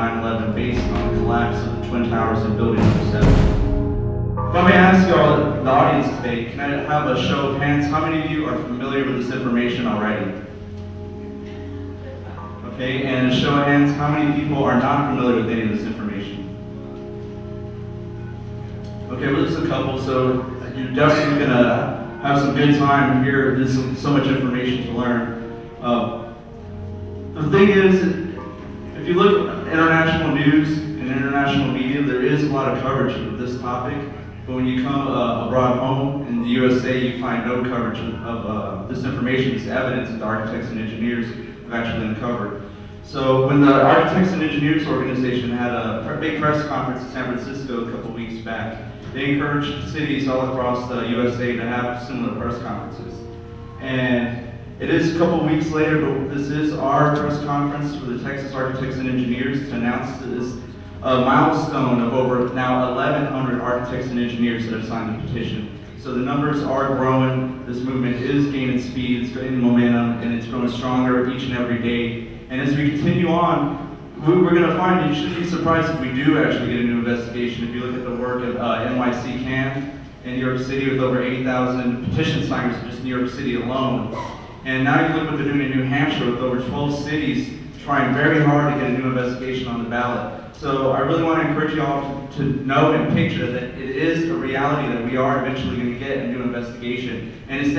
9/11 based on the collapse of the Twin Towers in Building Number 7. If I may ask you all, the audience today, can I have a show of hands? How many of you are familiar with this information already? Okay, and a show of hands, how many people are not familiar with any of this information? Okay, well, there's a couple, so you're definitely going to have some good time here. There's so much information to learn. The thing is, if you look at international news and international media, there is a lot of coverage of this topic. But when you come abroad home in the USA, you find no coverage of this information, this evidence that the architects and engineers have actually uncovered. So when the Architects and Engineers Organization had a big press conference in San Francisco a couple weeks back, they encouraged cities all across the USA to have similar press conferences. And it is a couple weeks later, but this is our press conference for the Texas Architects and Engineers to announce this milestone of over now 1,100 architects and engineers that have signed the petition. So the numbers are growing. This movement is gaining speed, it's gaining momentum, and it's growing stronger each and every day. And as we continue on, we're going to find, you shouldn't be surprised if we do actually get a new investigation. If you look at the work of NYC CAN in New York City with over 80,000 petition signers in just New York City alone. And now you look what they're doing in New Hampshire with over 12 cities trying very hard to get a new investigation on the ballot. So I really want to encourage you all to know and picture that it is a reality that we are eventually going to get a new investigation. And it's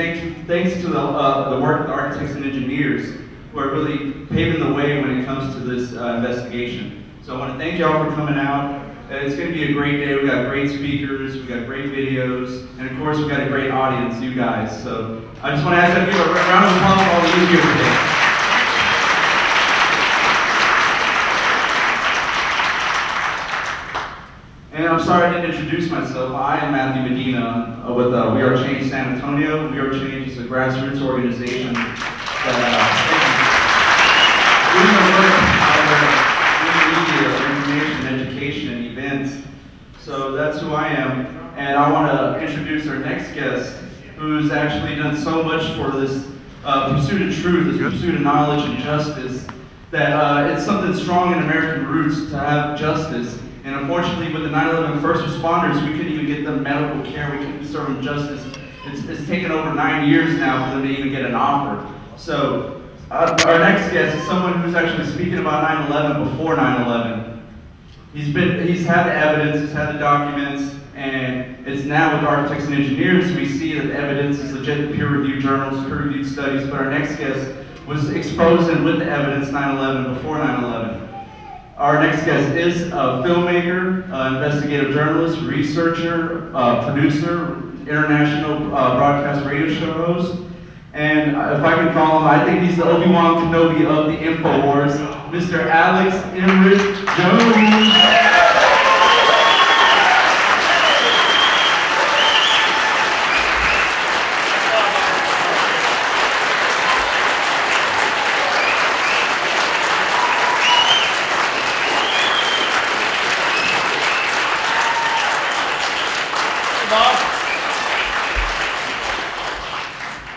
thanks to the work of the architects and engineers who are really paving the way when it comes to this investigation. So I want to thank you all for coming out. It's going to be a great day. We've got great speakers, we've got great videos, and of course we've got a great audience, you guys. So I just want to ask you to give a round of applause for all of you here today. And I'm sorry I didn't introduce myself. I am Matthew Medina with We Are Change San Antonio. We Are Change is a grassroots organization that information, education, and events. So that's who I am. And I want to introduce our next guest, who's actually done so much for this pursuit of truth, this pursuit of knowledge and justice, that it's something strong in American roots to have justice. And unfortunately, with the 9/11 first responders, we couldn't even get them medical care. We couldn't serve them justice. It's taken over 9 years now for them to even get an offer. So our next guest is someone who's actually speaking about 9/11 before 9/11. He's had the evidence, he's had the documents, and it's now with architects and engineers we see that the evidence is legit, peer-reviewed journals, peer-reviewed studies. But our next guest was exposing with the evidence 9/11 before 9/11. Our next guest is a filmmaker, investigative journalist, researcher, producer, international broadcast radio show host, and if I can call him, I think he's the Obi-Wan Kenobi of the InfoWars, Mr. Alex Emmerich Jones.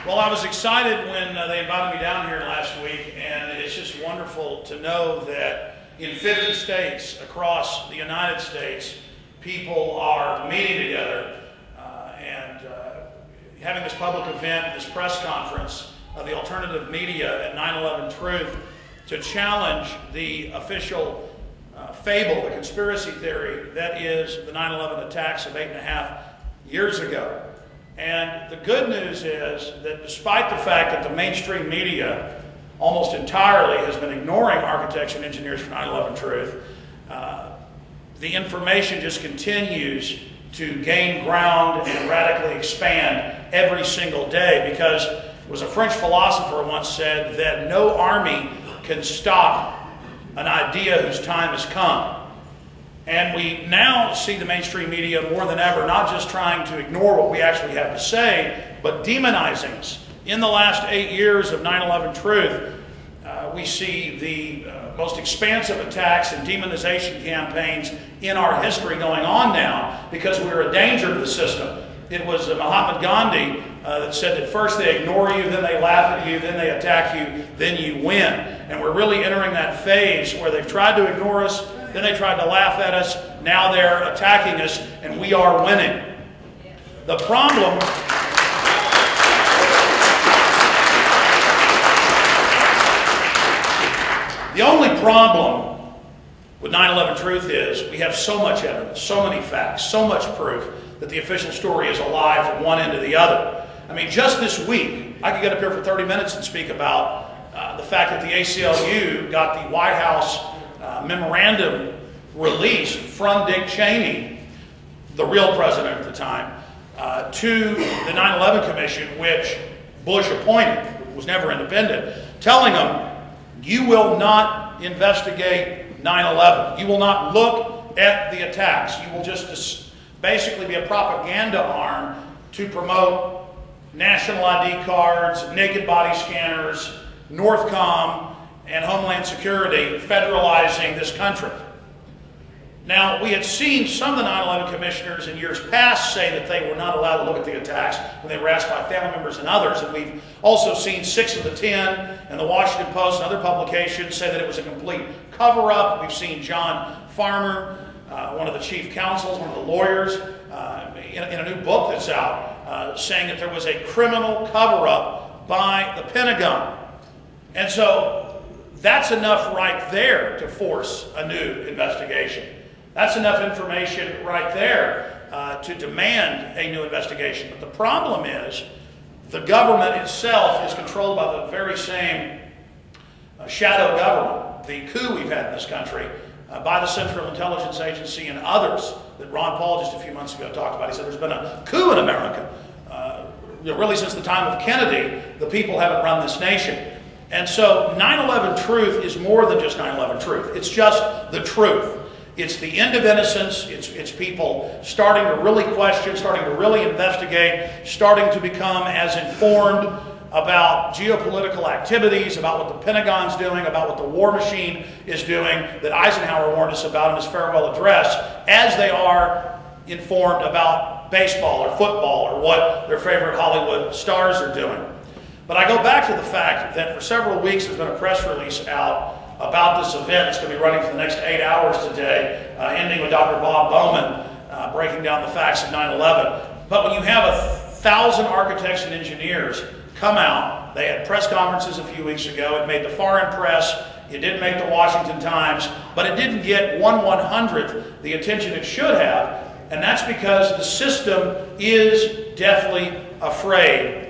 Well, I was excited when they invited me down here last week, and it's just wonderful to know that in 50 states across the United States, people are meeting together and having this public event, this press conference of the alternative media at 9/11 Truth to challenge the official fable, the conspiracy theory that is the 9/11 attacks of 8.5 years ago. And the good news is that despite the fact that the mainstream media almost entirely has been ignoring architects and engineers for 9/11 Truth, the information just continues to gain ground and radically expand every single day, because it was a French philosopher once said that no army can stop an idea whose time has come. And we now see the mainstream media more than ever not just trying to ignore what we actually have to say, but demonizing us. In the last 8 years of 9/11 Truth, we see the most expansive attacks and demonization campaigns in our history going on now because we're a danger to the system. It was Mahatma Gandhi that said that first they ignore you, then they laugh at you, then they attack you, then you win. And we're really entering that phase where they've tried to ignore us, then they tried to laugh at us, now they're attacking us, and we are winning. The problem... The only problem with 9/11 Truth is we have so much evidence, so many facts, so much proof that the official story is a lie from one end to the other. I mean, just this week, I could get up here for 30 minutes and speak about the fact that the ACLU got the White House memorandum released from Dick Cheney, the real president at the time, to the 9/11 Commission, which Bush appointed, was never independent, telling them, you will not investigate 9/11. You will not look at the attacks. You will just basically be a propaganda arm to promote national ID cards, naked body scanners, Northcom, and Homeland Security federalizing this country. Now, we had seen some of the 9/11 commissioners in years past say that they were not allowed to look at the attacks when they were asked by family members and others. And we've also seen 6 of the 10 and the Washington Post and other publications say that it was a complete cover-up. We've seen John Farmer, one of the chief counsels, one of the lawyers, in a new book that's out, saying that there was a criminal cover-up by the Pentagon. And so that's enough right there to force a new investigation. That's enough information right there to demand a new investigation. But the problem is the government itself is controlled by the very same shadow government, the coup we've had in this country, by the Central Intelligence Agency and others that Ron Paul just a few months ago talked about. He said there's been a coup in America. Really since the time of Kennedy, the people haven't run this nation. And so 9/11 Truth is more than just 9/11 Truth. It's just the truth. It's the end of innocence. It's people starting to really question, starting to really investigate, starting to become as informed about geopolitical activities, about what the Pentagon's doing, about what the war machine is doing, that Eisenhower warned us about in his farewell address, as they are informed about baseball or football or what their favorite Hollywood stars are doing. But I go back to the fact that for several weeks there's been a press release out about this event. It's going to be running for the next 8 hours today, ending with Dr. Bob Bowman breaking down the facts of 9/11. But when you have 1,000 architects and engineers come out, they had press conferences a few weeks ago, it made the foreign press, it didn't make the Washington Times, but it didn't get 1/100th the attention it should have, and that's because the system is deathly afraid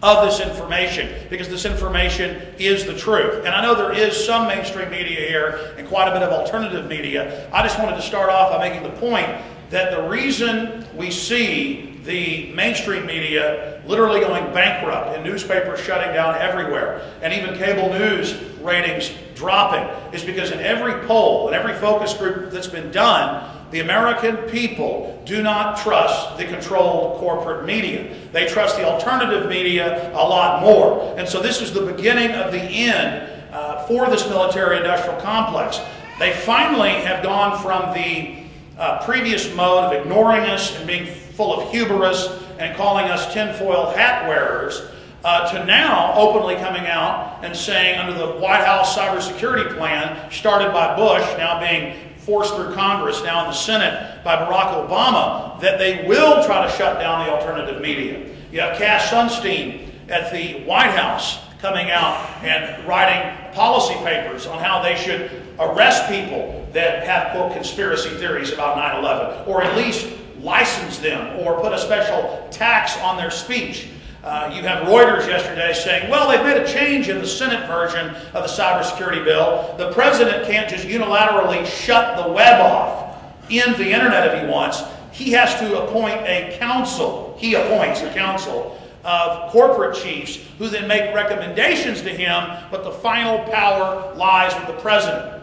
of this information, because this information is the truth. And I know there is some mainstream media here and quite a bit of alternative media. I just wanted to start off by making the point that the reason we see the mainstream media literally going bankrupt and newspapers shutting down everywhere and even cable news ratings dropping is because in every poll and every focus group that's been done, the American people do not trust the controlled corporate media. They trust the alternative media a lot more. And so this is the beginning of the end for this military-industrial complex. They finally have gone from the previous mode of ignoring us and being full of hubris and calling us tinfoil hat wearers to now openly coming out and saying under the White House cybersecurity plan started by Bush, now being forced through Congress, now in the Senate by Barack Obama, that they will try to shut down the alternative media. You have Cass Sunstein at the White House coming out and writing policy papers on how they should arrest people that have, quote, conspiracy theories about 9/11, or at least license them or put a special tax on their speech. You have Reuters yesterday saying, well, they've made a change in the Senate version of the cybersecurity bill. The president can't just unilaterally shut the web off in the internet if he wants. He has to appoint a council. He appoints a council of corporate chiefs who then make recommendations to him, but the final power lies with the president.